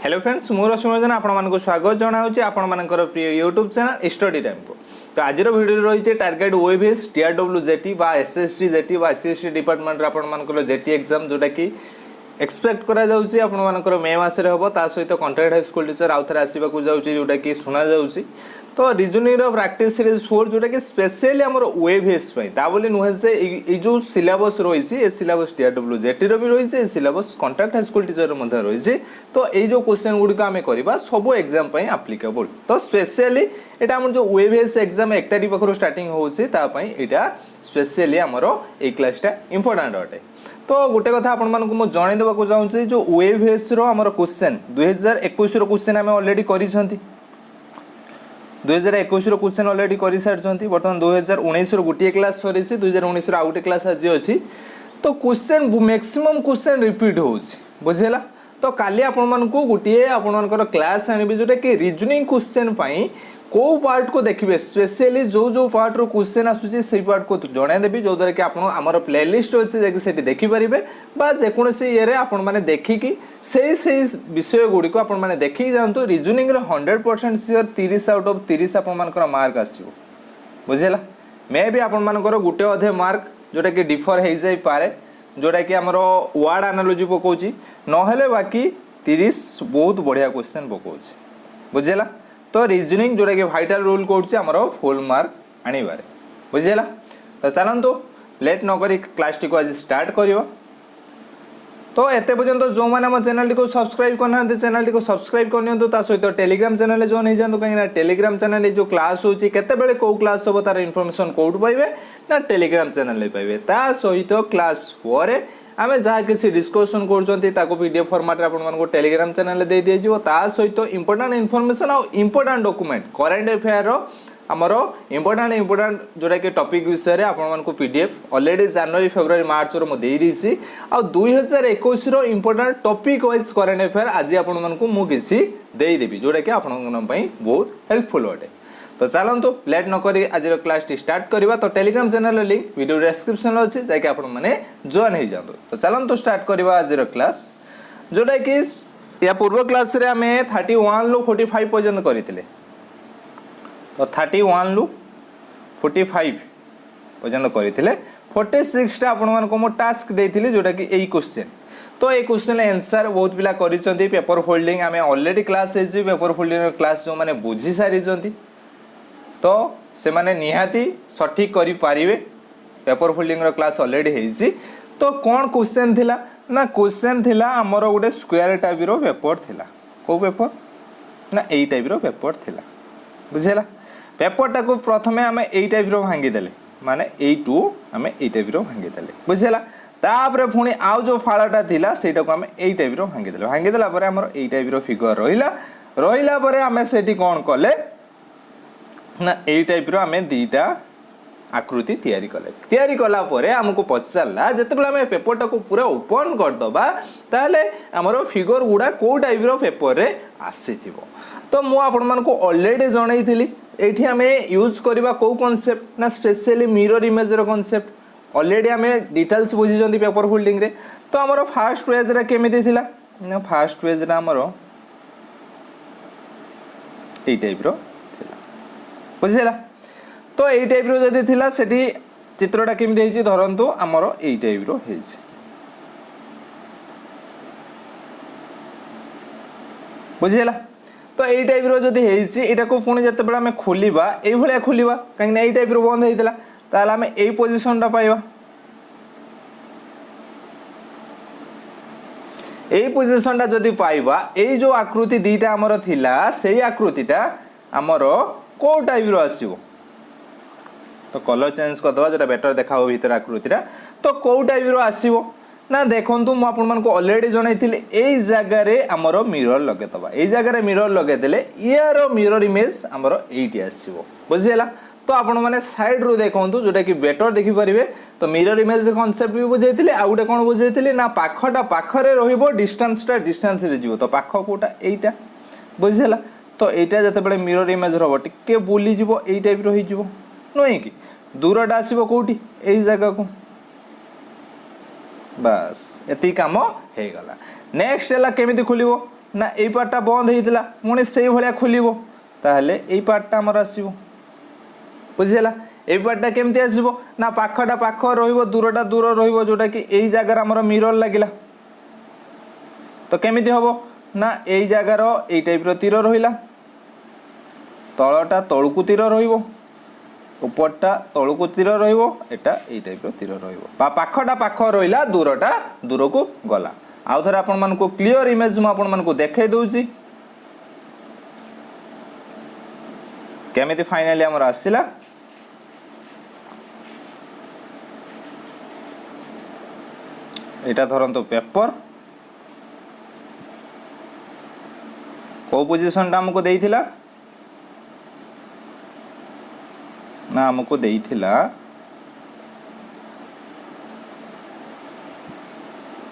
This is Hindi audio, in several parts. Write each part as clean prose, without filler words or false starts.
हेलो फ्रेंड्स मु रश्मिरंजन आपको स्वागत जनाऊँ आपर प्रिय यूट्यूब चैनल स्टडी टाइम को। तो आज वीडियो रही target OAVS TRWJT SST JT SCST department आपर जेटी एग्जाम जोटा कि एक्सपेक्ट करा जाउची आपनकर मे मासरे हबो ता सहित कॉन्ट्रैक्ट हाई स्कूल टीचर आउ थे आसवा जाउची जोटा कि सुना जाउची। तो रीजनिंग रो प्रैक्टिस सीरीज 4 जोटा कि स्पेशली हमर ओएवीएस पई ता बोली नुहे से ए जो सिलेबस रहिसी ए सिलेबस टीआरडब्ल्यूजेटी रो भी रहिसी ए syllabus contract high school teacher रो मध्ये रहिसी। तो ए जो क्वेश्चन गुडी का हमें करबा सब एग्जाम पई एप्लीकेबल। तो स्पेशली एटा हमर जो ओएवीएस एग्जाम 1 तारिख पाखरो स्टार्टिंग होउची ता पई एटा स्पेशली हमर ए क्लासटा इंपोर्टेंट अटे। तो गोटे कथा आपण मानकु मो जणे देबा चाहूँ जो ओएवीएस रो हमर क्वेश्चन 2021 रो क्वेश्चन हमें ऑलरेडी करि छंती 2021 रो क्वेश्चन ऑलरेडी करि सारछंती। वर्तमान 2019 रो गुटिए क्लास सरीसी 2019 रो आउटे क्लास आज अछि। तो क्वेश्चन मैक्सिमम क्वेश्चन रिपीट होउछि बुझेला। तो काली आपण मानकु गुटिए आपण मानकर क्लास आनिबे जोटा कि रीजनिंग क्वेश्चन पई को पार्ट को देखिए स्पेशली जो जो पार्ट रो क्वेश्चन आसुची से पार्ट को जणाई देबी जो द्वारा कि आपण हमर प्लेलिस्ट अछि जे कि सेठी देखि परिबे बा जे कोनोसी ये रे आपण माने देखि कि से विषय गुडी को आपण माने देखि जानतो। रीजनिंग रो 100% श्योर 30 आउट ऑफ 30 आपण मानकर मार्क आसीबो बुझेला। मे भी आपण मानकर गुटे अधे मार्क जोटा कि डिफर हे जाई पारे जोटा कि हमर वर्ड एनालॉजी पकोची न हेले बाकी 30 बहुत बढ़िया क्वेश्चन पकोची बुझेला। तो रीजनिंग जोटा कि वाइटल रोल करछि हमर फुल मार्क आनिबारे बुझेला। तो चलंतु लेट न करी क्लास टी को आज स्टार्ट करियो। तो एते पर्यंत जो माने हम चैनल को सब्सक्राइब करना चैनल को सब्सक्राइब करनियंतु ता सहित टेलीग्राम चैनल जॉइन हो जांतु कहीं टेलीग्राम चैनल जो क्लास होची केते बेले को क्लास हो तार इन्फॉर्मेशन कोड पाइबे ना टेलीग्राम चैनल पाइबे ता सहित क्लास ପରେ आमे जहाँ किसी डिस्कशन कर पीडीएफ फॉर्मेट आपको टेलीग्राम चैनल दे दी जाए सहित इंपोर्टेंट इनफॉरमेशन और इंपोर्टेंट डॉक्यूमेंट करेंट अफेयर आमर इंपोर्टेंट जोटा कि टॉपिक विषय में आपको पीडीएफ ऑलरेडी जनवरी फेब्रुआरी मार्च रो दे दी आ 2021 रो important topic wise current affair आज आपको मुझे देदेवि जोटा कि आप बहुत हेल्पफुल अटे। तो चलतु लेट न करी आज क्लास टी स्टार्ट करवा। तो Telegram channel link video description अच्छी जाकि आपण माने जॉइन हो जातु। तो चलतु स्टार्ट करवा आज क्लास जोटा कि या पूर्व क्लास रे आमे 31 लु 45 पर्यंत करथिले। तो 31 लु 45 पर्यंत करथिले 46 टा आपण मानको मो टास्क देथिले जोटा कि एई क्वेश्चन। तो ए क्वेश्चन आंसर बहुत पिला करिसंती पेपर फोल्डिंग आमे already class hazy paper folding class जो माने बुझी सारिसंती तो से माने निहाती सठिक करि पारिबे पेपर फोल्डिंग रो क्लास ऑलरेडी हेजी। तो कौन क्वेश्चन थिला ना क्वेश्चन थिला हमर गोटे स्क्वायर टाइप रो पेपर थिला को पेपर ना एई टाइप रो पेपर थिला बुझेला। पेपर टा को प्रथमे हमें एई टाइप रो भांगी देले माने एई टू हमें एई टाइप रो भांगी देले बुझेला। तापरे पुणी आउ जो फाळाटा थिला सेटा को हमें एई टाइप रो भांगी देला परे हमर एई टाइप रो फिगर रहिला परे हमें सेठी कोन कले ना ए टाइप रो हमें दीटा आकृति तैयारी कला परे हमको पचारला जते बेला हमें पेपर टा को पूरा ओपन कर दबा ताले हमरो फिगर गुडा को टाइप रो पेपर रे आसीथिबो। तो मु आपण मन को ऑलरेडी जणैथिली एठी हमें यूज करबा को कांसेप्ट ना स्पेशली मिरर इमेज रो कांसेप्ट ऑलरेडी हमें डिटेल्स बुझी जंदी पेपर फोल्डिंग रे। तो हमरो फर्स्ट पेज रे केमिति थिला ना फर्स्ट पेज रे हमरो ए टाइप रो बुझेला। तो एई टाइप रो जदी थिला सेठी चित्रटा केमि देछि धरंतु हमरो एई टाइप रो हेछि बुझेला। तो एई टाइप रो जदी हेछि एटा को पुणी जते बेला हमें खोलिबा एई भलिया खोलिबा काहे एई टाइप रो बंद हेतिला ताला हमें एई पोजीशन टा पाइबा एई पोजीशन टा जदी पाइबा एई जो आकृति दीटा हमरो थिला सेई आकृतिटा हमरो को टाइप रो आसीबो। तो कलर चेंज कर दवा जेटा बेटर देखाओ भीतर आकृतिरा। तो को टाइप रो आसीबो ना देखंतु मु आपन मन को ऑलरेडी जणाइथिले एई जगह रे हमरो मिरर लगे दवा एई जगह रे मिरर लगे देले यारो मिरर इमेज हमरो एइटी आसीबो बुझेला। तो आपण माने साइड रो देखंतु जोटा कि बेटर देखि परिबे। तो मिरर इमेज कांसेप्ट भी बुझाइथिले आ उटे कोन बुझाइथिले ना पाखटा पाखरे रहिबो डिस्टेंस रे जीवो। तो पाख कोटा एइटा बुझेला। तो एटा जते बेले मिरर इमेज रहबो टिके बुली जीवो एई टाइप रो होई जीवो नय कि दूरटा आसीबो कोठी एई जगह को बस एती काम हे गला। नेक्स्ट हला केमिति खुलिबो ना एई पार्टटा बंद हेइतिला पुणी सेई भलिया खोलिबो ताहले एई पार्टटा हमर आसीबो बुझिला एई पार्टटा केमति आसीबो ना पाखटा पाख रहिबो दूरटा दूर रहिबो जोटा कि एई जागार हमर मिरर लागिला तो केमिति हबो ना एई जागार एई टाइप रो तीर रहिला तळटा तळकु तीर रहिबो उपरटा तळकु तीर रहिबो एटा एई टाइप रो तीर रहिबो बा पाखटा पाख रहिला दूरटा दूर को गला आउ थरे आपण मानको क्लियर इमेज म आपण मानको देखाइ दउची केमिति फाइनली हमर आसीला एटा धरंतो पेपर को पोजीशन टा हमको देइथिला ना हमको देइथिला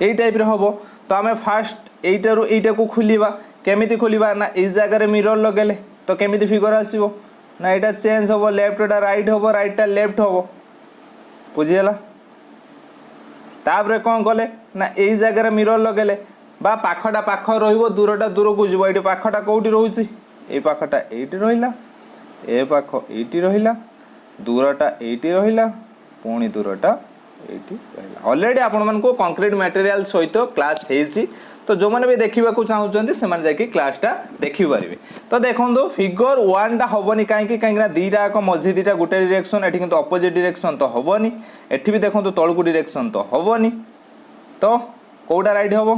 एई टाइप रे हबो तो आमे फास्ट एइटा रु एइटा को खोलिबा केमिति खोलिबा ना ए जगह रे मिरर लगेले तो केमिति फिगर आसीबो ना एटा चेंज हबो लेफ्ट टा राइट हबो राइट टा लेफ्ट हबो बुझियला तापरे कोन कले ना एई जगह रे मिरर लगेले बा पाखटा पाख रहिबो दूरटा दूर को जिवो एटी पाखटा कोउटी रहउची ए पाखटा एटी रहिला ए पाख एटी रहिला दूरटा एटी रहिला पुणी दूरटा एटी रहिला ऑलरेडी आपण मन को कंक्रीट मटेरियल सहित क्लास हेसी तो जो माने भी देखिबा को चाहुचंती से माने जाकी क्लासटा देखि परिबे तो देखंदो फिगर 1 टा होबनी काहे कि ना दीटा को मझी दीटा गुटे डायरेक्शन एठी किंतु अपोजिट डायरेक्शन तो होबनी एठी भी देखंदो तळकु डायरेक्शन तो होबनी तो कोडा राइट होबो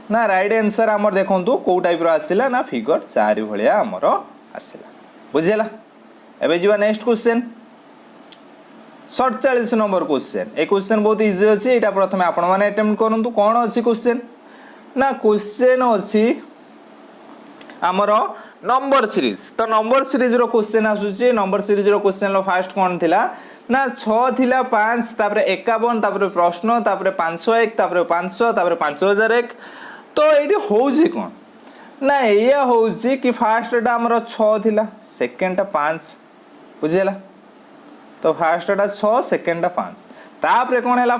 ना राइट आंसर हमर देखंतु को टाइप रो आसिला ना फिगर 4 भलिया हमर आसिला बुझिला एबे जीवा नेक्स्ट क्वेश्चन 47 नंबर क्वेश्चन ए क्वेश्चन बहुत इजी अछि एटा प्रथमे आपण माने अटेम्प्ट करंतु कोन अछि क्वेश्चन ना क्वेश्चन अछि हमर नंबर सीरीज तो नंबर सीरीज रो क्वेश्चन आसुची नंबर सीरीज रो क्वेश्चन लो फर्स्ट कोन थिला ना 6 थिला 5 तापरे 51 तापरे प्रश्न तापरे 501 तापरे 500 तापरे 5001 तो एटी होउची कोन ना एया होउची कि फर्स्ट टा हमर 6 थिला सेकंड टा 5 बुझिला तो फर्स्ट टा 6 सेकंड टा 5 तापरे कोन हैला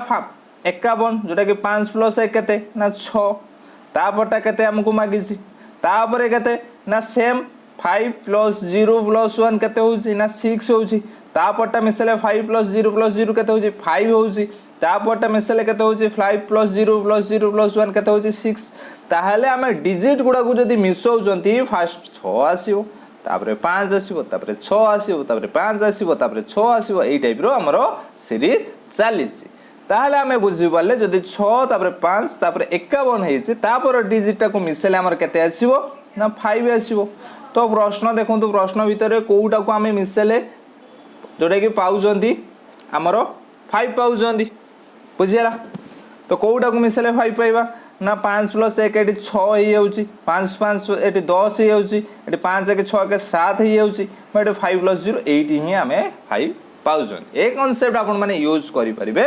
51 जोटा कि 5 प्लस 1 केते ना 6 तापरटा केते हमकु मागिसी तापरे केते ना सेम 5 प्लस 0 प्लस 1 केते होउची ना 6 होउची तापरटा मिसले 5 प्लस 0 प्लस 0 केते होउची 5 होउची तापरटा मिसले केते होउची 5 प्लस 0 प्लस 0 प्लस 1 केते होउची 6 ताहले हमें डिजिट गुडा को जदी मिसौचंती फर्स्ट 6 आसीबो तापरे 5 आसीबो तापरे 6 आसीबो तापरे 5 आसीबो तापरे 6 आसीबो एई टाइप रो हमरो सीरीज चालीसी ताहले हमें बुझी पाले जदी 6 तापरे 5 तापरे 51 हेछि तापर डिजिट टा को मिसले हमर केते आसीबो ना 5 आसीबो तो प्रश्न देखंतु प्रश्न भितरे कोउटा को हमें मिसले जोटा कि पाउजंती हमर 5 पाउजंती बुझियला तो कोउटा को मिसले 5 पाइबा ना 5 प्लस 1 एटी 6 हे जाउची 5 5 एटी 10 हे जाउची एटी 5 के 6 के 7 हे जाउची बट 5 प्लस 0 8 ही हमें 5 पाउजंती ए कांसेप्ट आपण माने यूज करि परिबे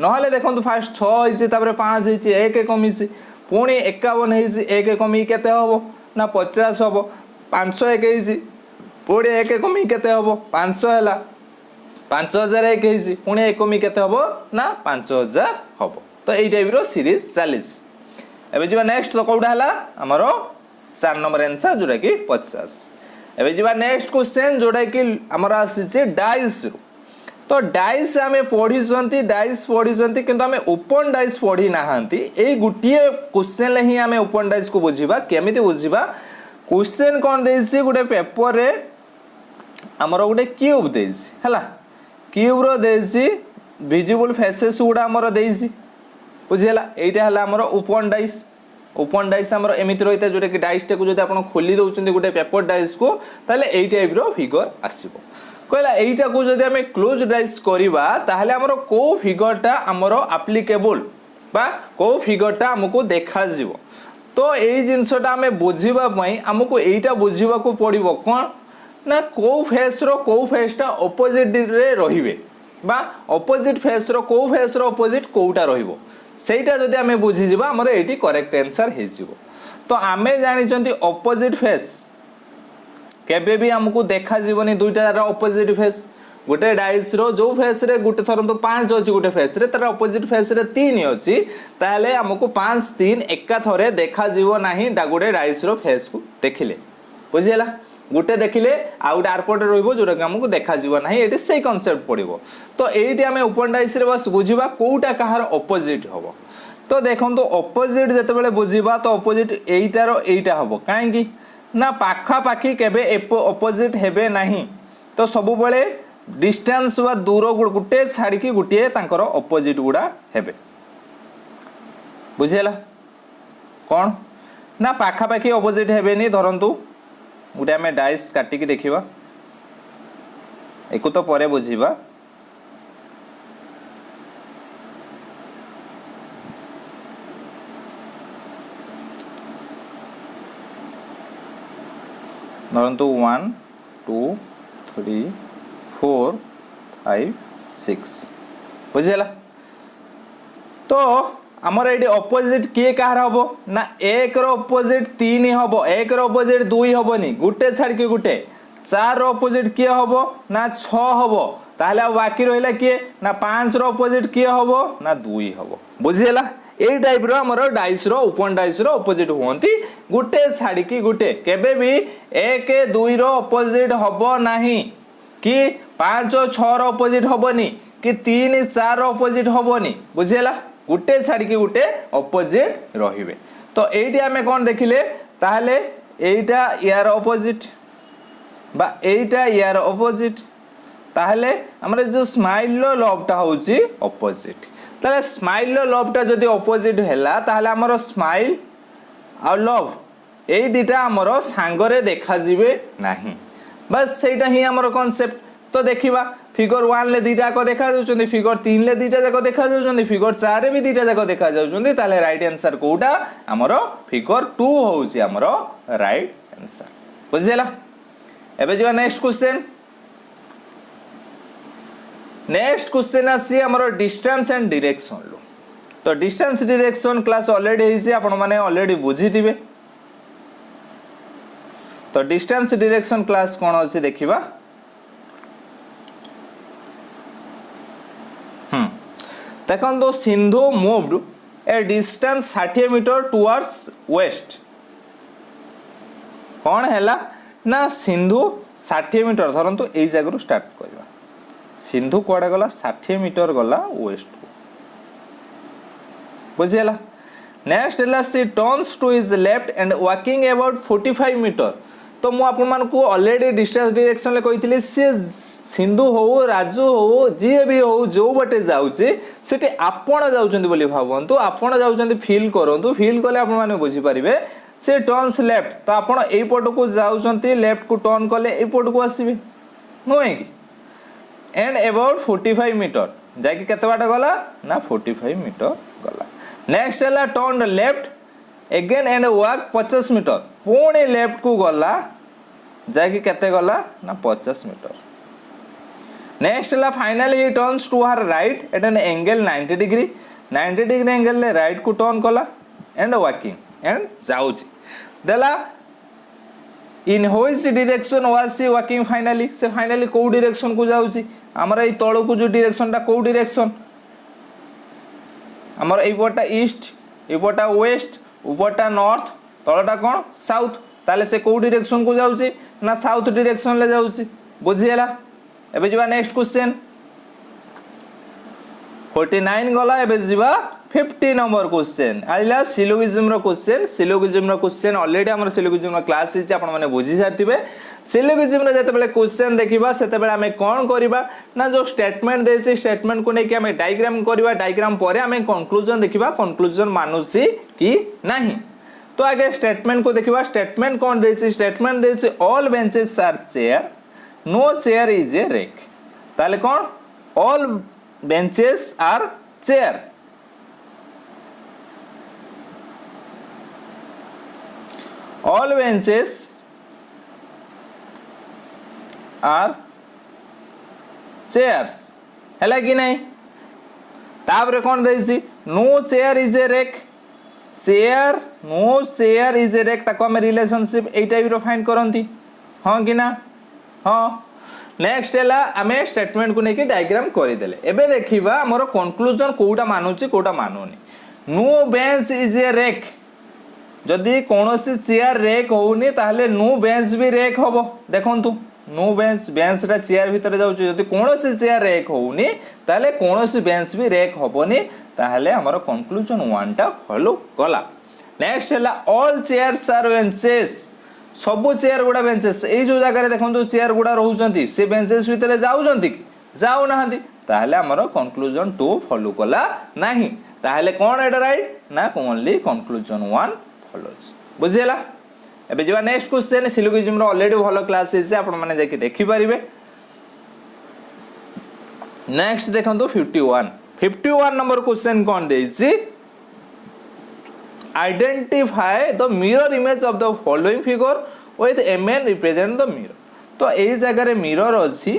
नहले देखंतु फर्स्ट 6 हेछि तापर 5 हेछि 1 कमिछि पुणी 51 हेछि 1 कमी केते हबो ना 50 हबो 501 हेछि पुणी 1 कमी केते हबो 500 हला 5001 हेछि पुणी 1 कमी केते हबो ना 5000 हबो तो एई टाइप रो सीरीज चालीस एबे जिबा नेक्स्ट तो कोडा हला हमरो 4 नंबर आंसर जोडा कि 50 एबे जिबा नेक्स्ट क्वेश्चन जोडा कि हमरा आसी डाइस रो तो डाइस हमें पढ़ी सन्ती डाइस पढ़ी सन्ती किंतु हमें ओपन डाइस पढ़ी नाहंती ए गुटिए क्वेश्चन ले ही हमें ओपन डाइस को बुझिबा केमिति बुझिबा क्वेश्चन कोन देछि गुटे पेपर रे हमरो गुटे क्यूब देछि हला क्यूब रो देछि विजिबल फेसेस गुडा हमरो देछि बुझियला एटा हला हमरो ओपन डाइस हमरो एमिति रहिता जोटे कि डाइस टे को जदि आपण खोली दउचंदी गुटे पेपर डाइस को ताले एई टाइप रो फिगर आसीबो कहला एइटा को जदि हमें क्लोज डाइस करिबा ताहले हमरो को फिगरटा हमरो एप्लीकेबल बा को फिगरटा हमको देखा जीवो तो एई जिंसटा हमें बुझिबा पई हमको एइटा बुझिबा को पड़िबो कोन ना को फेसटा ऑपोजिट रे रहिबे बा ऑपोजिट फेस रो को फेस रो ऑपोजिट कोउटा रहिबो सेटा जदि हमें बुझि जिबा हमरो एटी करेक्ट आंसर हे जिवो तो हमें जानि चंती ऑपोजिट फेस केबे भी हमको देखा जीवनी दुईटा ऑपोजिट फेस गोटे डाइस रो जो फेस रे गोटे थरंतु 5 अछि गोटे फेस रे तार ऑपोजिट फेस रे 3 अछि ताहले हमको 5 3 एका थरे देखा जीवो नाही गोटे डाइस रो फेस को देखिले बुझिला गोटे देखिले आ गोटे आरपट रहइबो जोरा के हमको देखा जीवो नाही एटी सेही कांसेप्ट पड़िबो तो एटी हमें ओपन डाइस रे बस बुझिबा कोउटा कहार ऑपोजिट हबो तो देखो तो ऑपोजिट जते बेले बुझिबा तो ऑपोजिट एइटारो एइटा हबो काहे की ना पाखा पाखी केबे ऑपोजिट हेबे नाही तो सब बेले डिस्टेंस वा दूर गुटे छाड़ी की गुटे तांकर ऑपोजिट गुडा हेबे बुझिला कौन ना पाखा पाखी ऑपोजिट हेबे नी धरंतु गुटे हमें डाइस काटी की देखिबा एको तो परे बुझिबा धरंतु 1 2 3 4 5 6 बुझिला तो आमर ये ऑपोजिट किए कहार हम ना 1 रो ऑपोजिट 3 हम 1 रो ऑपोजिट 2 हेनी गुटे छाड़ के गुटे 4 रो ऑपोजिट किए हम ना 6 हम ताहले बाकी रहिला किए ना 5 रो ऑपोजिट किए हम ना 2 हम बुझिला ए टाइप रो हमर डाइस रो ओपन डाइस रो ऑपोजिट होंती गुटे छाड़ी की गुटे केबे भी 1 2 रो ऑपोजिट हबो नाही कि 5 6 रो ऑपोजिट हबोनी कि 3 4 रो ऑपोजिट हबोनी बुझिला गुटे छाड़ी की गुटे ऑपोजिट रहिबे तो एठी हमें कोन देखिले ताहले एटा यार ऑपोजिट बा एटा यार ऑपोजिट ताहले हमरे जो स्माइल रो लवटा होची ऑपोजिट ताले स्माइल रो लवटा जदी ऑपोजिट हैला ताहले हमरो स्माइल आ लव एई दिटा हमरो सांगरे देखा जिवे नाही बस सेटा ही हमरो कांसेप्ट तो देखिबा फिगर 1 ले दीटा को देखा जाउछन्ती फिगर 3 ले दीटा जाको देखा जाउछन्ती फिगर 4 रे भी दीटा जाको देखा जाउछन्ती ताले राइट आंसर कोउटा हमरो फिगर 2 होउची हमरो राइट आंसर बुझिला एबे जो नेक्स्ट क्वेश्चन आसी हमरो डिस्टेंस एंड डायरेक्शन लो तो डिस्टेंस डायरेक्शन क्लास ऑलरेडी हेसी आपण माने ऑलरेडी बुझी दिबे तो डिस्टेंस डायरेक्शन क्लास कोन अछि देखिबा देखो तो Sindhu moved a distance 60 metre towards west कौन हैला ना सिंधु 60 मीटर धरंतु एई जगह स्टार्ट करबा सिंधु कोडा गला 60 मीटर गला वेस्ट को बुझिला नेक्स्ट हैला she turns to his left and walking about 45 metre तो मु आपन मान को ऑलरेडी डिस्टेंस डायरेक्शन ले कहितले से सिंधु हो राजू हो जी भी हो जो बटे जाउचे सेटे आपण जाउचंदी बोली भावंतु आपण जाउचंदी फील करंतु फील कले आपण माने बुझी परिबे से टर्न्स लेफ्ट तो आपण एई पट को जाउचंती लेफ्ट को टर्न कले एई पट को आसीबे होय कि एंड अबाउट 45 मीटर जाकी केते बाट गला ना 45 मीटर गला नेक्स्ट हैला turn left again and walk 50 metre पुणी लेफ्ट को गला जाकी केते गला ना 50 मीटर नेक्स्ट ला finally he turns to her right at an angle 90 degree angle ले राइट को टर्न कला एंड वॉकिंग एंड जाउची देला in which direction was she walking finally से फाइनली को डायरेक्शन को जाउची हमरा ई तळ को जो डायरेक्शन ता को डायरेक्शन हमरा ई पटा ईस्ट ई पटा वेस्ट ऊपरटा नॉर्थ तळटा कोन साउथ ताले से को डायरेक्शन को जाउची ना साउथ डायरेक्शन ले जाउची बुझियला एबे जीवा नेक्स्ट क्वेश्चन 49 गला एबे जीवा 50 नंबर क्वेश्चन आइला सिलोगिज्म रो क्वेश्चन ऑलरेडी हमर सिलोगिज्म रो क्लास हिच आपण माने बुझी जातिबे सिलोगिज्म रो जते बेले क्वेश्चन देखिबा सेते बेले हमें कोन करिबा ना जो स्टेटमेंट देछि स्टेटमेंट को नै कि हमें डायग्राम करिबा डायग्राम परे हमें कंक्लूजन देखिबा कंक्लूजन मानुसी कि नाही तो आगे स्टेटमेंट को देखिबा स्टेटमेंट कोन देछि स्टेटमेंट देछि all benches are chair no chair is a rack ताले कौन all benches are chair all benches are chairs हैला कि नहीं ताबरे कौन देसी no chair is a rack chair no chair is a rack ताको हम रिलेशनशिप ए टाइप रो फाइंड करंती हां कि ना हाँ नेक्स्ट है आम स्टेटमेंट को लेकिन डायग्राम करदेले एबे देखिबा हमर कंक्लूजन कोटा मानुची कोटा मानुनी no bench is a rack जदि कौनसी चेयर रेक होउनी ताहले नो बेंच भी रेक होबो देखंतु नो बेंच बेंचटा चेयर भितर जाउची जदि कौनसी चेयर रेक होउनी ताहले कौनसी बेंच भी रेक होबोनी ताहले हमर कंक्लूजन 1 टा फॉलो कला नेक्स्ट है ऑल चेयर्स आर बेंचेस सबु चेयर गुड़ा बेंचेस ए जो जगह देखो चेयर गुड़ा रोचंती से बेंचेस भितर जाउचंती कि जाउ नाहंती ताहले हमर कंक्लूजन 2 फॉलो कला नाही ताहले कोन एटा राइट ना ओनली कंक्लूजन 1 फॉलोज बुझिला एबे जेबा नेक्स्ट क्वेश्चन सिलोजिज्म रो ऑलरेडी भलो क्लास है आपण माने जाके देखि परिबे नेक्स्ट देखंतु 51 नंबर क्वेश्चन कोन देछि identify the mirror image of the following figure with mn represent the mirror तो ए जगह रे मिरर अछि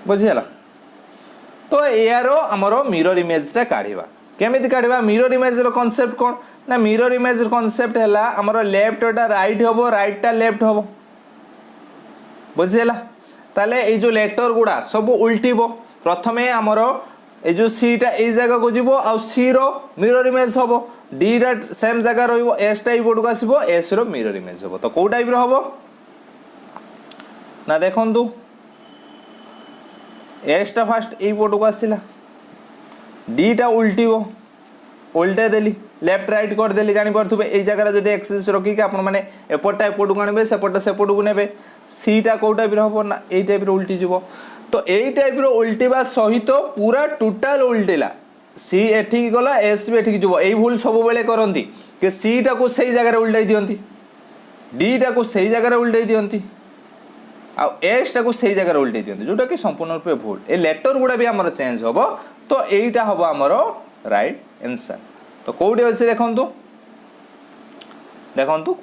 बुझिला तो एरो हमरो मिरर इमेज ता काढिबा केमिति काढिबा मिरर इमेज रो कांसेप्ट कोन ना मिरर इमेज रो कांसेप्ट हैला हमरो लेफ्ट टा राइट होबो राइट टा लेफ्ट होबो बुझिला ताले ए जो लेटर गुडा सब उल्टीबो प्रथमे हमरो ए जो सी टा ए जगह को जीवो आ सी रो मिरर इमेज होबो डी टा सेम जगह रहिबो एस टा इबोट को आसीबो एस रो मिरर इमेज होबो तो को टाइप रो होबो ना देखंतु एस टा फर्स्ट ए बोट को आसीला डी टा उल्टीबो उल्टे देली लेफ्ट राइट कर देली जानि परथुबे ए जगह जदी एक्सिस रखी के आपण माने एपटा एपट को आनबे सेपटा सेपट को नेबे सी टा को टाइप रो होबो ना ए टाइप रो उल्टी जीवो तो ए टाइप रो उल्टीबा सहित पूरा टोटल उल्टेला सी एठी गला एस भी एठी जीवो ए भूल सब बेले करंती के सी टा को सही जगह रे उल्टाई दियंती डी टा को सही जगह रे उल्टाई दियंती आ एस टा को सही जगह रे उल्टाई दियंती जोटा कि संपूर्ण रूप से भूल ए लेटर गुडा भी हमर चेंज होबो तो एटा होबो हमर राइट आंसर तो कोडी अछि देखंतु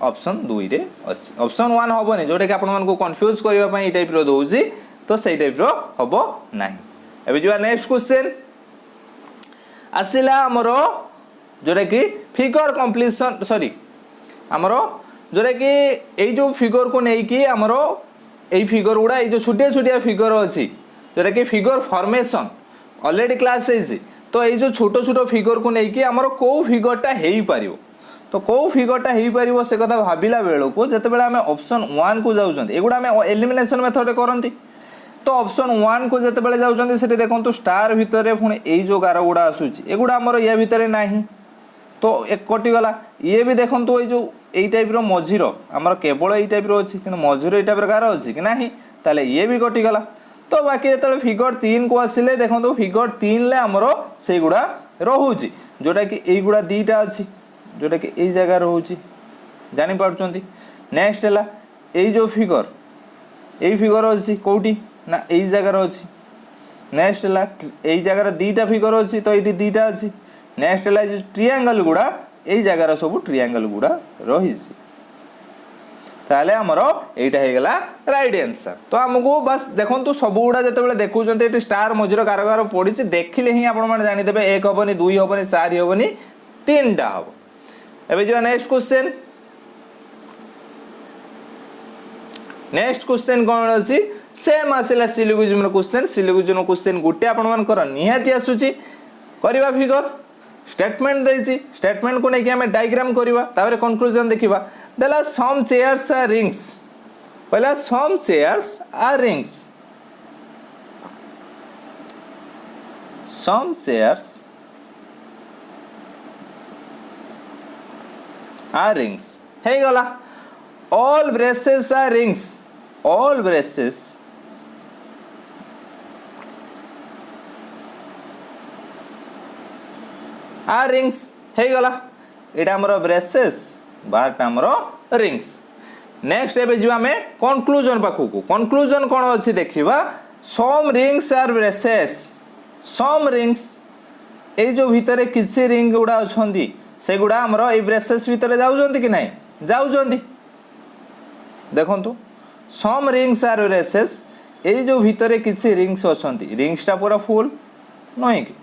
ऑप्शन 2 रे अछि ऑप्शन 1 होबो नै जोटा कि आपण मन को कंफ्यूज करबा पई ए टाइप रो दोउजी तो सही टाइप रो होबो नाही एबे जो नेक्स्ट क्वेश्चन आसिला हमरो जोटा कि फिगर कंप्लीशन सॉरी हमरो जोटा कि ए जो फिगर को नै कि हमरो ए फिगर उडा ए जो छोटे छोटे फिगर अछि जोटा कि फिगर फॉर्मेशन ऑलरेडी क्लास है तो ये जो छोटो छोटो फिगर को लेकिन आमर कौ फिगरटा हो पार तो कौ फिगरटा हो पार से कथा भाविला बेलू को जिते बड़े आम ऑप्शन 1 को जाऊँ एगुड़ा आम एलिमिनेशन मेथड करती तो ऑप्शन 1 को जिते बड़े जाऊँ से देखो स्टार भितर पुणी ये जो गार गुड़ा आसूची एगुड़ा आमर या भितर नहीं तो एक कटिगला ये भी देखो ये जो यही टाइप मझीर आमर केवल यही टाइप अच्छी कि मझीर ये टाइप गार अच्छी कि ना ताले ये भी कटिगला तो बाकी जो फिगर 3 को आसिले देखो फिगर 3 ले आमर से गुड़ा रोचे जोटा कि युड़ा दीटा अच्छी जोटा कि यही जगह रोचे जापार नेक्स्ट है यही जो फिगर यही फिगर अच्छी कौटी ना यही जगह अच्छी नेक्स्ट है यही जगह दीटा फिगर अच्छी तो ये दीटा अच्छी नेक्स्ट है जो ट्रियांगल गुड़ा यही जगह सब ट्रियांगल गुड़ा रही ताले हमरो एटा हे गला राइट आंसर तो हमको बस देखंतु सब गुडा जते बेले देखुचंते एटी स्टार मझिरो कारगार पडिछि देखिले ही आपण माने जानि देबे 1 होबनी 2 होबनी 4 होबनी 3 टा होबो एबे जो नेक्स्ट क्वेश्चन कोन अछि सेम आसिला सिलोजिज्म क्वेश्चन गुटे आपण मान कर निहाती आसुची करबा फिगर स्टेटमेंट देछि स्टेटमेंट को नै कि हमें डायग्राम करबा तारे कंक्लूजन देखिबा देला सम चेयर्स आर रिंग्स पहला some chairs are rings some chairs are rings हे गला all braces are rings all braces are rings हे गला एटा हमरो ब्रेसेस बारटा हमरो रिंग्स नेक्स्ट एबे जो हमें कंक्लूजन पाखु को कंक्लूजन कोन अछि देखिबा some rings are braces some rings ए जो भितरे किसी रिंग गुडा अछंती से गुडा हमरो ए ब्रेसेस भितरे जाउजंती कि नै जाउजंती देखंतु सम रिंग्स आर ब्रेसेस ए जो भितरे किसी रिंग्स अछंती रिंग्सटा पूरा फुल नै कि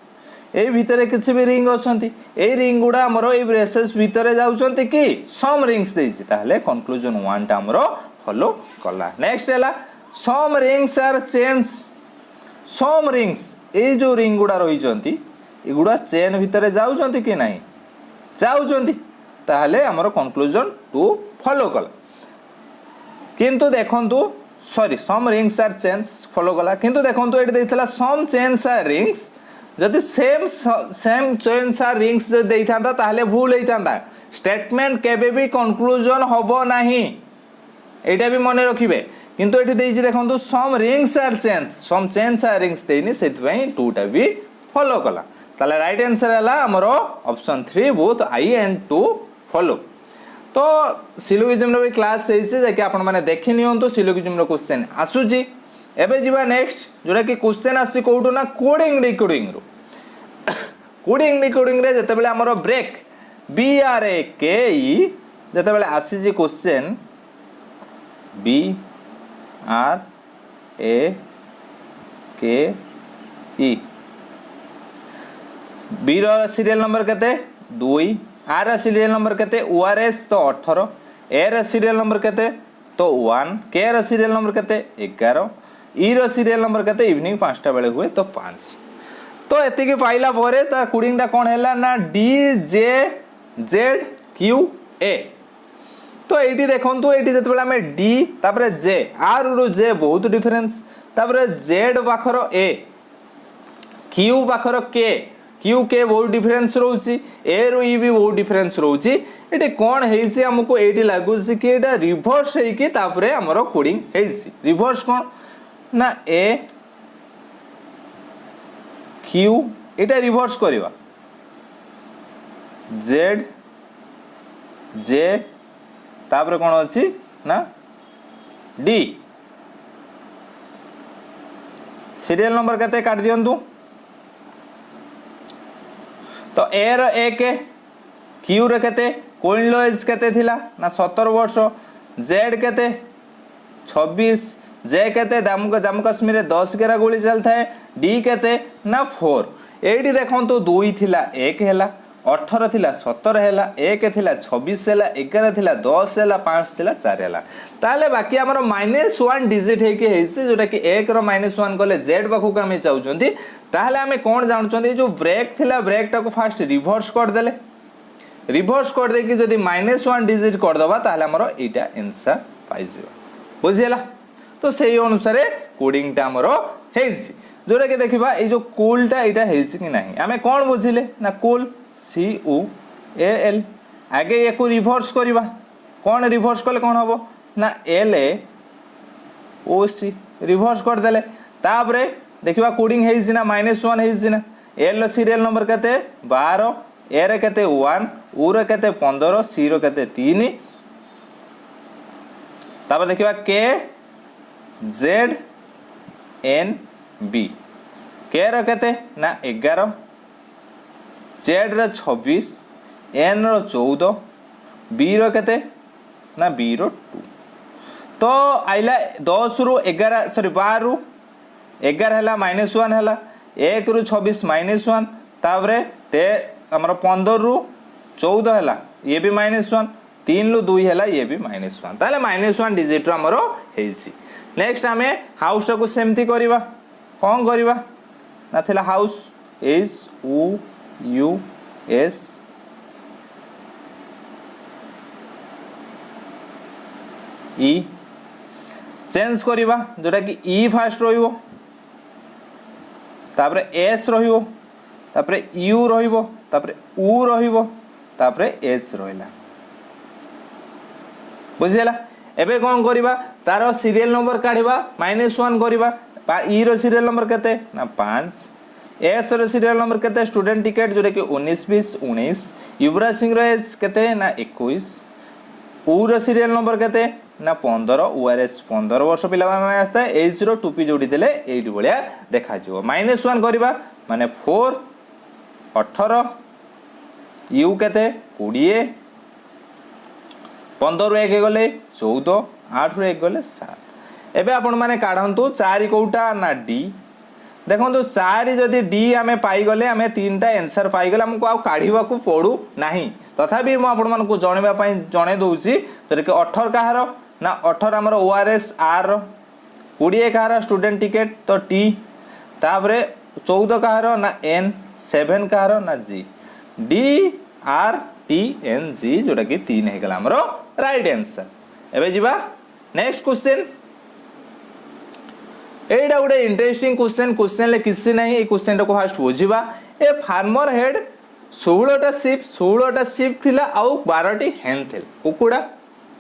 ए भितरे किसी भी रिंग अछंती ए रिंग गुडा हमरो ए ब्रेसेस भितरे जाउचंती कि सम रिंग्स देछि ताहले कंक्लूजन 1 टा हमरो फॉलो कला नेक्स्ट हैला some rings are chains some rings ये जो रिंग गुड़ा रही एगुड़ा चेन भितर जाऊँच कि नहीं जाऊँच ताहले आमर कंक्लूजन टू फॉलो कला किंतु देखंतु sorry some rings are chains follow कला किंतु देखंतु एटी देइथला सम चेन्स आर रिंग्स जदि same same chains are rings जदि देइथांता ताहले भूल हेइथांता स्टेटमेंट केबे भी कंक्लूजन होबो नाही एटा भी मन रखिबे किंतु एटी देइछि देखंतु some rings are chains some chains are rings देइनि सेतपई टूटा भी फॉलो कला ताले राइट आंसर हला हमरो option 3 both I and two follow तो सिलोगिज्म रो भी क्लास सेइसे जे कि आपण माने देखि नियंतु सिलोगिज्म रो क्वेश्चन आसुजी एबे जिबा नेक्स्ट जोरा कि क्वेश्चन आसी कोठो ना कोडिंग डिकोडिंग रो कोडिंग डिकोडिंग रे जते बेले हमरो ब्रेक बी आर ए के ई जते बेले आसी जी क्वेश्चन बी आर ए के ई बी रो सीरियल नंबर केते 2 आर रो सीरियल नंबर केते ओआरएस तो 18 ए रो सीरियल नंबर केते तो 1 के रो सीरियल नंबर केते 11 ई रो सीरियल नंबर केते इवनिंग 5टा बेले हुए तो 5 तो एति के पाइला परे ता कोडिंग दा कोन हैला ना D J Z Q A तो एटी देखंतु एटी जते बेला में डी तापरे जे आर रो जे बहुत डिफरेंस तापरे जेड पाखर ए क्यू पाखर के क्यू के बहुत डिफरेंस रोची ए रो ई भी बहुत डिफरेंस रोची एटे कोन हेइसी हमको एटी लागुसी कि एटा रिवर्स हेइ कि तापरे हमरो कोडिंग हेइसी रिवर्स कोन ना ए क्यू एटा रिवर्स करबा जेड जे तापरे कोन अछि ना डी सीरियल नंबर केते काट दियंतु तो ए रो एक क्यू रे केते कोइन एज केते थिला ना 17 वर्ष जेड केते 26 जे केते जम्मू कश्मीर 10-11 गोली चलता है डी केते ना 4 एडी देखंतु 2 थिला 1 हैला 18 थिला 17 हैला 1 थिला 26 हैला 11 थिला 10 हैला 5 थिला 4 हैला ताले बाकी हमरो -1 डिजिट हे के हेसी जोटा कि 1 रो -1 गले जेड बाखु का हम चाहउचंती ताले हमें कोन जानचंती जो ब्रेक थिला ब्रेक टा को फास्ट रिवर्स कर देले रिवर्स कर दे कि जदी -1 डिजिट कर दबा ताले हमरो एटा आंसर पाइ जिवो बुझियला तो सेही अनुसार कोडिंग टा हमरो हेसी जोटा कि देखिबा ए जो कूल टा एटा हेसी कि नाही हमें कोन बुझिले ना cool C O A L आगे ये को रिवर्स करबा कोन रिवर्स करले कोन हबो ना L A O C reverse कर देले तापरे देखिबा कोडिंग हेइसी ना -1 हेइसी ना एल रो सीरियल नंबर केते 12 ए रे केते 1 ओ रे केते 15 सी रो केते 3 तापर देखिबा के जेड एन बी के रो केते ना 11 जेड रो 26 एन रो 14 बी रो केते ना बी रो 2 तो आइला 10 रु 11 सॉरी 12 रु 11 हैला -1 हैला 1 रु 26 -1 तावरे ते हमर 15 रु 14 हैला ये भी -1 3 रु 2 हैला ये भी -1 ताले -1 डिजिट हमर हेसी नेक्स्ट हमें हाउस को सेमती करबा कोन करबा ना थिला house S O U S E change करबा जोटा कि ई फास्ट रहिबो तापरे एस रहिबो तापरे यू रहिबो तापरे उ रहिबो तापरे एस रहिला बुझिला एबे कोन करबा तारो सीरियल नंबर काढिबा -1 करबा ई रो सीरियल नंबर केते ना 5 एस रो सीरियल नंबर केते स्टूडेंट टिकट जोटा कि 19 युवराज सिंह रो एज केते ना 21 उ रो सीरियल नंबर केते ना 15 ओआरएस 15 वर्ष पिला माने आस्ता एज रो टुपी जोडी देले एडी बलिया देखा जिवो -1 करबा माने 4 18 यू केते 20 15 रु 1 गले 14 8 रु 1 गले 7 एबे आपण माने काढंतु 4 कोउटा ना डी देखंतु 4 जदी डी आमे पाई गले आमे 3टा आंसर पाई गले हमको आ काढीबा को पडू नाही तथापि म आपण मानकु जणेबा पई जणे दउची जरे कि 18 काहार ना 18 हमर ओआरएस आर 20 कहार स्टूडेंट टिकेट तो टी तापरे 14 कहार ना एन 7 कहार ना G D R T N G जोटा कि 3 हे गला हमरो राइट आंसर। एबे जीवा नेक्स्ट क्वेश्चन एटा गोटे इंटरेस्टिंग क्वेश्चन ले किसी नहीं ए क्वेश्चन को फास्ट बुझिबा ए फार्मर हेड 16टा शिप थिला आउ 12टी हेन थिल कुकुडा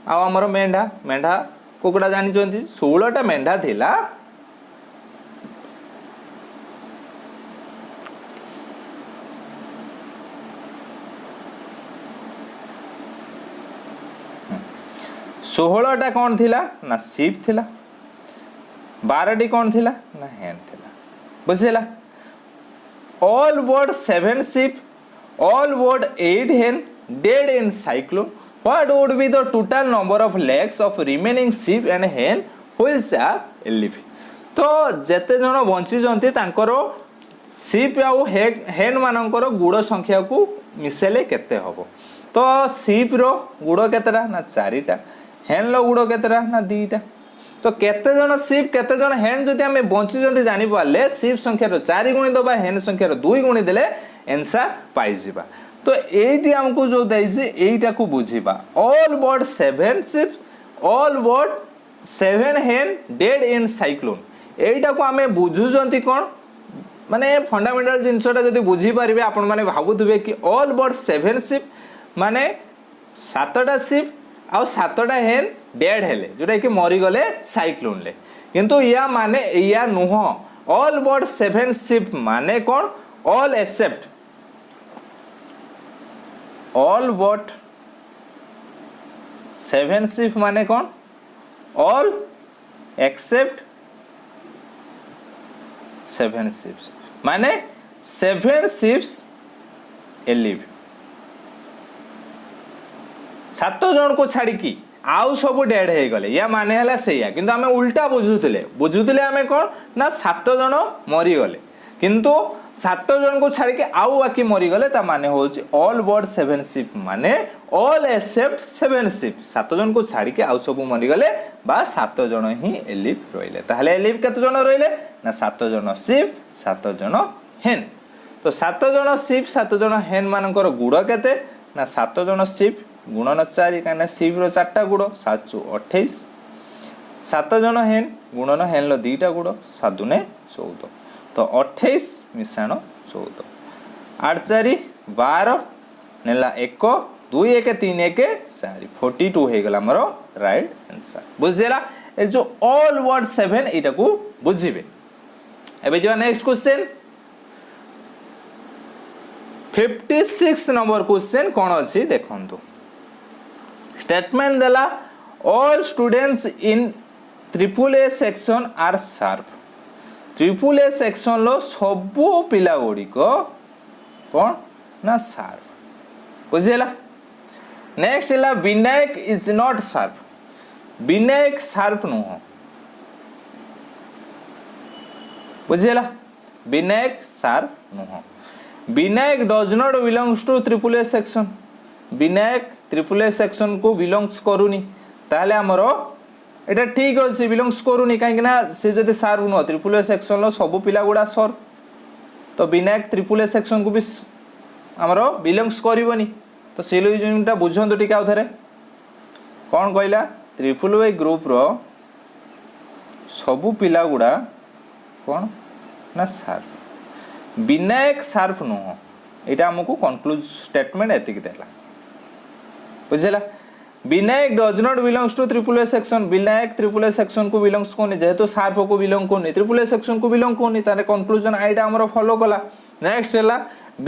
आ हमर मेंढा कुकुडा जानि चंती 16टा मेंढा थिला षोहलटा कौन थिला ना शिप थिला 12टी कौन थिला ना हेन थिला बुझिला all but 7 sheep all but 8 hen dead in cyclone what would be the total number of legs of remaining sheep and hen which are alive तो जेते जण बंची जंती तांकर शिप आउ hen मानकर गुड़ संख्या को मिसेले केते हबो तो शिप रो गुड़ केतेटा ना 4टा hen लो गुड़ केतेटा ना 2टा तो केते जण शिप केते जण hen जदि हमें बंची जंती जानि पाले शिप संख्या रो 4 गुणी दबा hen संख्या रो 2 गुणी देले आंसर पाई जिबा तो एटी हमको जो दैसे एटा को बुझिबा all but 7 sheep all but 7 hen dead in cyclone एटा को हमें बुझु जंती कोन माने फंडामेंटल जिंसटा जदि बुझी परिबे आपण माने भाबुथबे कि ऑल वर्ड 7 शिप माने 7टा शिप आ 7टा hen डेड हेले जोटा कि मरी गले साइक्लोन ले किंतु या माने या नुह ऑल वर्ड 7 शिप माने कोन all except all but 7 sheep माने कोन ऑल एक्सेप्ट 7 शिप्स माने 7 शिप्स एलिव 7 जन को छाड़ी की आउ सब डेड हे गले या माने हला सेया किंतु हमें उल्टा बुझुतले हमें कोन ना 7 जन मरी गले किंतु 7 जन को छाड़ी के आउ बाकी मरी गले ता माने होची ऑल वर्ड 7 शिप माने ऑल एक्सेप्ट 7 शिप 7 जन को छाड़ी के आउ सब मरी गले बा 7 जन ही एलिव रहिले ताहले एलिव केते जन रहिले ना 7 जन शिप 7 जन हेन तो 7 जन शिप 7 जन हेन मानकर गुड़ केते ना 7 जन शिप गुणन 4 कहीं शिप रो 4टा गुड़ 7 28 7 जन हेन गुणन हेन लो 2टा गुड़ 7 दुने 14 तो 28 मिशाण 14 8 4 12 नेला 1 2 1 3 1 4 42 हो गला हमरो राइट आंसर बुझिला ए जो ऑल वर्ड 7 एटा को बुझिबे एबे जो नेक्स्ट क्वेश्चन 56 नंबर क्वेश्चन कोन अछि देखंतु स्टेटमेंट देला all students in AAA section are sharp AAA section लो सबो पिला गुडी को कोन ना शार्प बुझिला नेक्स्ट हैला Vinayak is not sharp Vinayak sharp no बुझिला Vinayak sharp no Vinayak does not belongs to AAA section Vinayak AAA section को बिलोंग्स करूनी ताले हमरो एटा ठीक अछि बिलोंग्स करूनी काहे ना से जदि शार्प नो AAA सेक्शन लो सब पिला गुडा सर तो विनायक AAA सेक्शन को भी हमरो बिलोंग्स करिवनी तो सिलोजिजमटा बुझंतु टिका उथरे कोन कहला AAA ग्रुप रो सब पिला गुडा कोन ना शार्प विनायक शार्प नो एटा हमको कंक्लूज स्टेटमेंट एतिक देला बुझिला Vinayak does not belongs to AAA section Vinayak AAA section को बिलोंग्स कोनी जेहेतु शार्प को बिलोंग कोनी AAA सेक्शन को बिलोंग कोनी तारे कंक्लूजन आइडा हमरो फॉलो कला नेक्स्ट हैला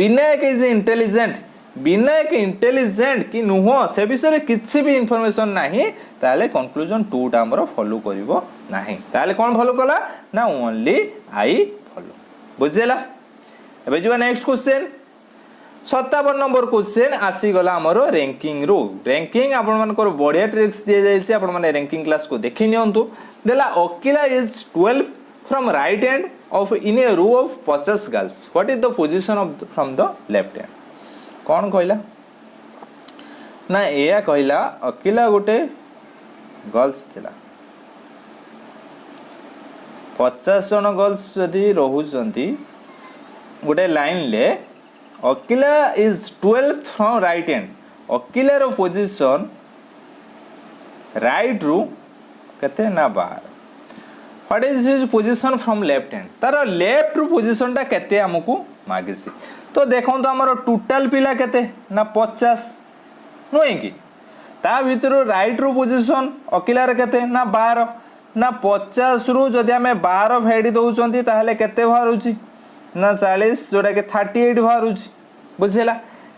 Vinayak is intelligent Vinayak intelligent कि नुह से विषय किछि भी इंफॉर्मेशन नाही ताले कंक्लूजन 2 टा हमरो फॉलो करिवो नाही ताले कोन फॉलो कला ना ओनली आई फॉलो बुझिला एबे जो नेक्स्ट क्वेश्चन 57 नंबर क्वेश्चन आसी गला हमरो रैंकिंग रो रैंकिंग आपण मानकर बढ़िया ट्रिक्स दिए जाइसे आपण माने रैंकिंग क्लास को देखि नियंतु देला Akila is 12 from right hand of in a row of 50 girls what is the position of from the left hand कोन कहला ना एया कहला अकिला गोटे गर्ल्स थिला 50 जन गर्ल्स जदि रोचंती गोटे लाइन ले Akila is 12th from right hand अकिलार पोजिशन राइट रु केते ना 12 what is his position from left hand तार लेफ्ट रु पोजिशन टा केते हमकु मागिसी तो देखो तो हमर टोटल पिला केते ना 50 नुहे कि ता भीतर राइट रु पोजिशन अकिलार केते ना 12 ना 50 रु जदि हमें 12 फेडी दउचंती ताहले केते बाहरुची ना 40 जोटा कि 38 बाहरुची बुझिला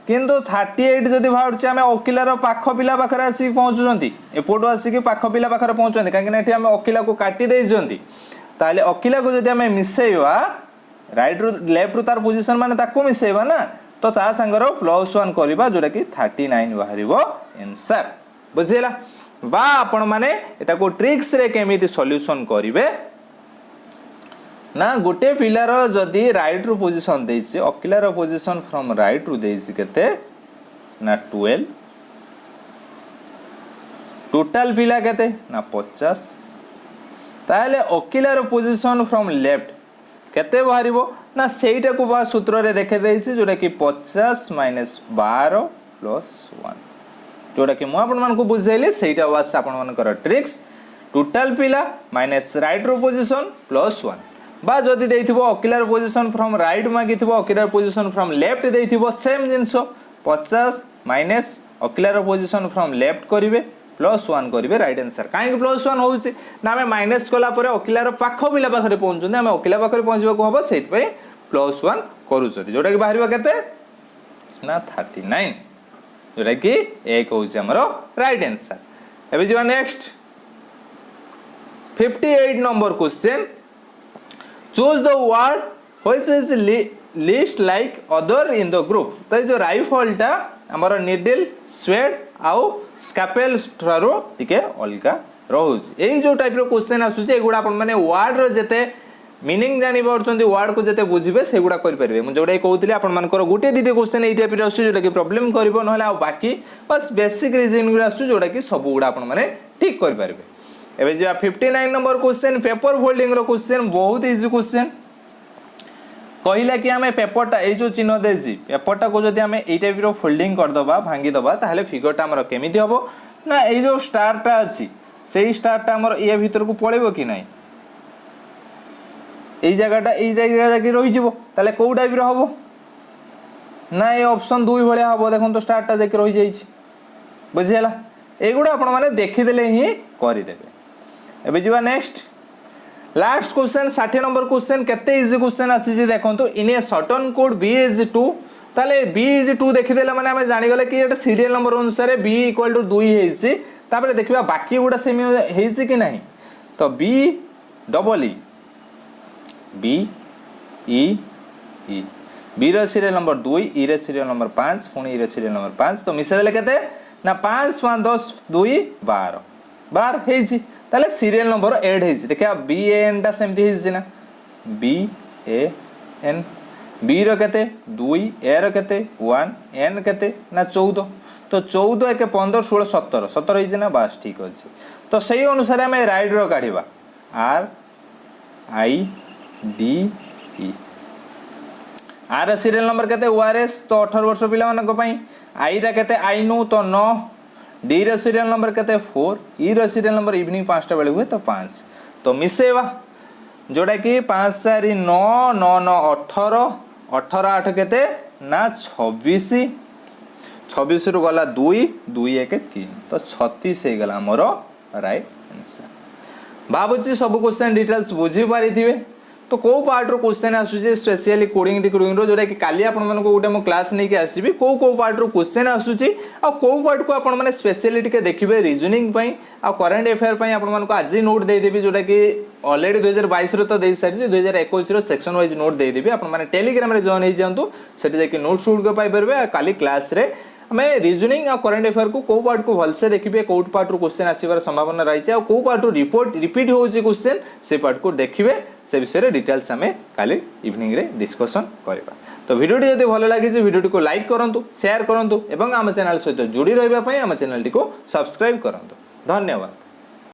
किंतु 38 जदि बाहरुची हमें अकिलार पाख पिला पाखरे आसी पहुंचुचंती एपोटो आसी कि पाख पिला पाखरे पहुंचंती काहे कि एठी हमें अकिला को काटी देइचंती ताहले अकिला को जदि हमें मिसेइबा राइट रु लेफ्ट रु तार पोजीशन माने ताको मिसेइबा ना तो ता संगर +1 करबा जोटा कि 39 बाहरिबो आंसर बुझिला बा आपण माने एटा को ट्रिक्स रे केमिति सॉल्यूशन करिवे ना गोटे पिलार जदि राइट रु पोजीशन देइछि अकिलार पोजीशन फ्रॉम राइट रु देइछि केते ना 12 टोटल पिला केते ना 50 ताहले अकिलार पोजीशन फ्रॉम लेफ्ट केते बाहरिबो ना सेइटा को बा सूत्र रे देखे देइछि जोटा कि 50 - 12 + 1 जोटा कि मु आपण मान को बुझैले सेइटा वास आपण मान कर ट्रिक्स टोटल पिला माइनस राइट रो पोजीशन +1 बा जदि देइथिबो अकिलार पोजीशन फ्रॉम राइट मागिथिबो अकिलार पोजीशन फ्रॉम लेफ्ट देइथिबो सेम जिंसो 50 माइनस अकिलार पोजीशन फ्रॉम लेफ्ट करिवे +1 करिवे राइट आंसर काहे +1 होउछि ना हमें माइनस कला परे अकिलार पाख पिला पाखरे पहुंचुने हमें अकिला पाखरे पहुंचबा को हबो सेति पय +1 करूछथि जोटा कि बाहरिबा केते ना 39 जोटा कि एक होउछि हमरो राइट आंसर एबे जीवा next 58 number question choose the word which is least like other in the group तो जो राइफल टा हमर नीडल स्वेड आउ स्कैपेल ठारो टिके अलगा रहउछ एई जो टाइप रो क्वेश्चन आसुछ एगुडा अपन माने वर्ड रो जते मीनिंग जानि परछंती वर्ड को जते बुझिबे सेगुडा कर परबे मु जोडा कहउतली अपन मानकर गुटे दिटे क्वेश्चन एई टाइप रो आसुछ जोटा कि प्रॉब्लम करबो नहले आ बाकी बस बेसिक रीजनिंग रो आसुछ जोटा कि सब गुडा अपन माने ठीक कर परबे एबे जे 59 नंबर क्वेश्चन पेपर फोल्डिंग रो क्वेश्चन बहुत इजी क्वेश्चन कहिला कि हमें पेपरटा ए जो चिन्ह देजी पेपरटा को जदि हमें ए टाइप रो फोल्डिंग कर दबा भांगी दबा ताहले फिगरटा हमर केमिति हबो ना ए जो स्टारटा अछि सेही स्टारटा हमर ए भीतर को पळेबो कि नै ए जगहटा ए जगह जाके रहि जिवो ताले को टाइप रो हबो ना ए ऑप्शन 2 भलिया हबो देखन तो स्टारटा जाके रहि जाई छी बुझियला एगुडा आपण माने देखि देले ही करि देबे एबे जीवा next last question 60 number question केते इजी क्वेश्चन आसी जे देखंतु in a certain code b is 2 ताले b is 2 देखि देला माने हमें जानि गले कि एटा सीरियल नंबर अनुसार b = 2 हेछि तापर देखिबा बाकी गुडा सेम हेछि कि नाही तो b double e b e e b रो सीरियल नंबर 2 e रो सीरियल नंबर 5 पुनी e रो सीरियल नंबर 5 तो मिसा देले केते ना 5 5 10 2 12 12 हेछि ताले सीरियल नंबर ऐड हेछि देखिया बी ए एन टा सेमति हेछि ना बी ए एन बी रो केते 2 ए रो केते 1 एन केते ना 14 तो 14 1 15 16 17 17 हेछि ना बस ठीक अछि तो सही अनुसार हमें राइट रो काढिबा R I D E R serial number केते ओआरएस तो 18 वर्ष पिला मानक पई आई रा केते आई नु तो 9 डी रो सीरियल नंबर केते 4 ई रो सीरियल नंबर इवनिंग 5टा बेले हुए तो 5 तो मिसेवा जोड़ा कि 5 4 9 9 9 18 18 8 केते ना 26 26 रु गला 2 2 1 3 तो 36 हे गला हमरो राइट आंसर बाबूजी सब क्वेश्चन डिटेल्स बुझी पारिथिबे तो को पार्ट रो क्वेश्चन आसुजे स्पेशली कोडिंग डिकोडिंग रो जोटा कि काली आपण मन को गोटे मो क्लास नै के आसीबी को पार्ट रो क्वेश्चन आसुची आ को पार्ट को आपण माने स्पेशली के देखिबे रीजनिंग पई आ करंट अफेयर पई आपण मन को आज नोट दे देबी जोटा कि ऑलरेडी 2022 रो तो देई सारी 2021 रो सेक्शन वाइज नोट दे देबी आपण माने टेलीग्राम रे जॉइन हे जानतु सेठी जाके नोट शूट को पाई परबे काली क्लास रे हमें रीजनिंग और करंट अफेयर को पार्ट को भलसे देखिए कौ पार्ट रो क्वेश्चन आसीबार संभावना रही है कौ पार्ट रो रिपोर्ट रिपीट होउची क्वेश्चन से पार्ट को देखिए से विषय रे डिटेल्स हमें काली इवनिंग रे डिस्कशन करबा तो वीडियो जदि भल लागी जे वीडियो को लाइक करंतु शेयर करंतु एवं आम चैनल सहित जोड़ी रहबा पई आम चैनल को सब्सक्राइब करंतु धन्यवाद।